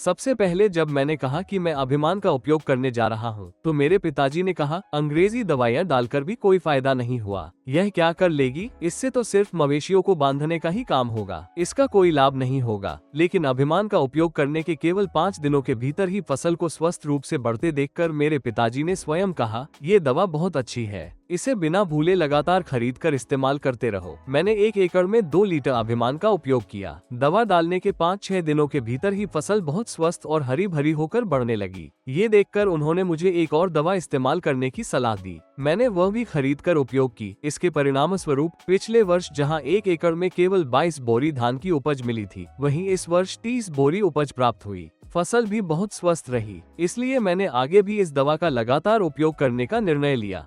सबसे पहले जब मैंने कहा कि मैं अभिमान का उपयोग करने जा रहा हूँ, तो मेरे पिताजी ने कहा, अंग्रेजी दवाइयाँ डालकर भी कोई फायदा नहीं हुआ। यह क्या कर लेगी? इससे तो सिर्फ मवेशियों को बांधने का ही काम होगा, इसका कोई लाभ नहीं होगा। लेकिन अभिमान का उपयोग करने के केवल 5 दिनों के भीतर ही फसल को स्वस्थ रूप से बढ़ते देखकर मेरे पिताजी ने स्वयं कहा, ये दवा बहुत अच्छी है, इसे बिना भूले लगातार खरीद कर इस्तेमाल करते रहो। मैंने 1 एकड़ में 2 लीटर अभिमान का उपयोग किया। दवा डालने के 5-6 दिनों के भीतर ही फसल बहुत स्वस्थ और हरी भरी होकर बढ़ने लगी। ये देखकर उन्होंने मुझे एक और दवा इस्तेमाल करने की सलाह दी। मैंने वह भी खरीद कर उपयोग की। इसके परिणाम स्वरूप पिछले वर्ष जहां 1 एकड़ में केवल 22 बोरी धान की उपज मिली थी, वहीं इस वर्ष 30 बोरी उपज प्राप्त हुई। फसल भी बहुत स्वस्थ रही। इसलिए मैंने आगे भी इस दवा का लगातार उपयोग करने का निर्णय लिया।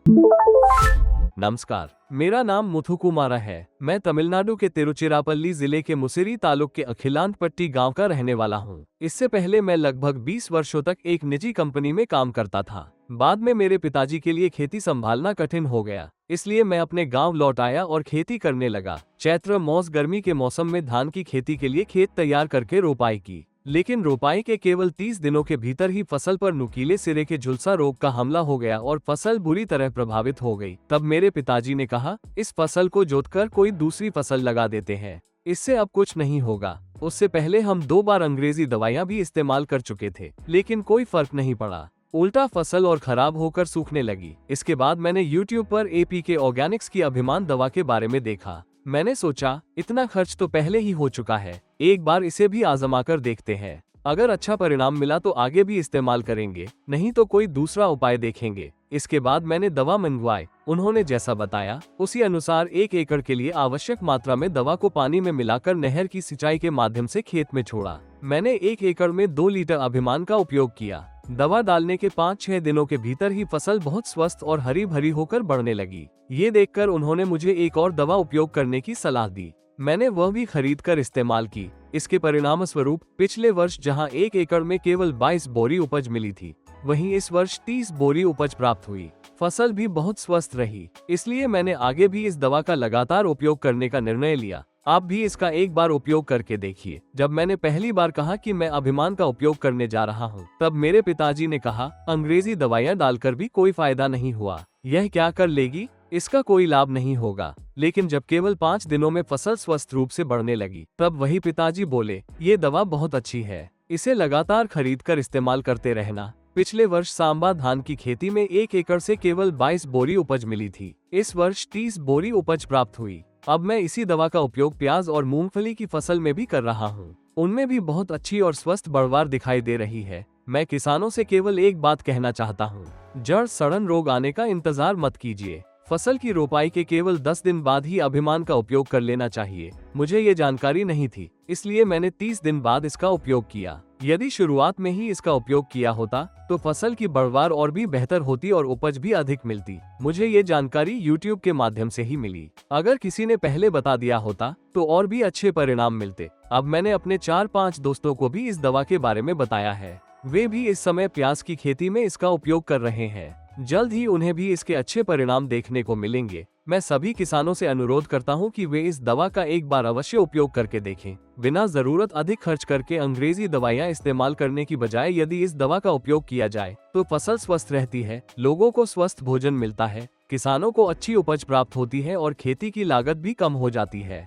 नमस्कार, मेरा नाम मुथुकुमारा है। मैं तमिलनाडु के तिरुचिरापल्ली जिले के मुसिरी तालुक के अखिलांतपट्टी गांव का रहने वाला हूं। इससे पहले मैं लगभग 20 वर्षों तक एक निजी कंपनी में काम करता था। बाद में मेरे पिताजी के लिए खेती संभालना कठिन हो गया, इसलिए मैं अपने गांव लौट आया और खेती करने लगा। चैत्र मास गर्मी के मौसम में धान की खेती के लिए खेत तैयार करके रोपाई की, लेकिन रोपाई के केवल 30 दिनों के भीतर ही फसल पर नुकीले सिरे के झुलसा रोग का हमला हो गया और फसल बुरी तरह प्रभावित हो गई। तब मेरे पिताजी ने कहा, इस फसल को जोतकर कोई दूसरी फसल लगा देते हैं, इससे अब कुछ नहीं होगा। उससे पहले हम 2 बार अंग्रेजी दवाइयां भी इस्तेमाल कर चुके थे, लेकिन कोई फर्क नहीं पड़ा। उल्टा फसल और खराब होकर सूखने लगी। इसके बाद मैंने YouTube पर APK ऑर्गेनिक्स की अभिमान दवा के बारे में देखा। मैंने सोचा, इतना खर्च तो पहले ही हो चुका है, एक बार इसे भी आजमा कर देखते हैं। अगर अच्छा परिणाम मिला तो आगे भी इस्तेमाल करेंगे, नहीं तो कोई दूसरा उपाय देखेंगे। इसके बाद मैंने दवा मंगवाई। उन्होंने जैसा बताया उसी अनुसार 1 एकड़ के लिए आवश्यक मात्रा में दवा को पानी में मिलाकर नहर की सिंचाई के माध्यम से खेत में छोड़ा। मैंने 1 एकड़ में 2 लीटर अभिमान का उपयोग किया। दवा डालने के 5-6 दिनों के भीतर ही फसल बहुत स्वस्थ और हरी भरी होकर बढ़ने लगी। ये देखकर उन्होंने मुझे एक और दवा उपयोग करने की सलाह दी। मैंने वह भी खरीद कर इस्तेमाल की। इसके परिणाम स्वरूप पिछले वर्ष जहां 1 एकड़ में केवल 22 बोरी उपज मिली थी, वहीं इस वर्ष 30 बोरी उपज प्राप्त हुई। फसल भी बहुत स्वस्थ रही। इसलिए मैंने आगे भी इस दवा का लगातार उपयोग करने का निर्णय लिया। आप भी इसका एक बार उपयोग करके देखिए। जब मैंने पहली बार कहा कि मैं अभिमान का उपयोग करने जा रहा हूँ, तब मेरे पिताजी ने कहा, अंग्रेजी दवाइयाँ डालकर भी कोई फायदा नहीं हुआ, यह क्या कर लेगी? इसका कोई लाभ नहीं होगा। लेकिन जब केवल 5 दिनों में फसल स्वस्थ रूप से बढ़ने लगी, तब वही पिताजी बोले, ये दवा बहुत अच्छी है, इसे लगातार खरीद कर इस्तेमाल करते रहना। पिछले वर्ष सांबा धान की खेती में 1 एकड़ से केवल 22 बोरी उपज मिली थी। इस वर्ष 30 बोरी उपज प्राप्त हुई। अब मैं इसी दवा का उपयोग प्याज और मूंगफली की फसल में भी कर रहा हूँ। उनमें भी बहुत अच्छी और स्वस्थ बढ़वार दिखाई दे रही है। मैं किसानों से केवल एक बात कहना चाहता हूँ, जड़ सड़न रोग आने का इंतजार मत कीजिए। फसल की रोपाई के केवल 10 दिन बाद ही अभिमान का उपयोग कर लेना चाहिए। मुझे ये जानकारी नहीं थी, इसलिए मैंने 30 दिन बाद इसका उपयोग किया। यदि शुरुआत में ही इसका उपयोग किया होता तो फसल की बढ़वार और भी बेहतर होती और उपज भी अधिक मिलती। मुझे ये जानकारी YouTube के माध्यम से ही मिली। अगर किसी ने पहले बता दिया होता तो और भी अच्छे परिणाम मिलते। अब मैंने अपने 4-5 दोस्तों को भी इस दवा के बारे में बताया है। वे भी इस समय प्याज की खेती में इसका उपयोग कर रहे हैं। जल्द ही उन्हें भी इसके अच्छे परिणाम देखने को मिलेंगे। मैं सभी किसानों से अनुरोध करता हूं कि वे इस दवा का एक बार अवश्य उपयोग करके देखें। बिना जरूरत अधिक खर्च करके अंग्रेजी दवाइयां इस्तेमाल करने की बजाय यदि इस दवा का उपयोग किया जाए तो फसल स्वस्थ रहती है, लोगों को स्वस्थ भोजन मिलता है, किसानों को अच्छी उपज प्राप्त होती है और खेती की लागत भी कम हो जाती है।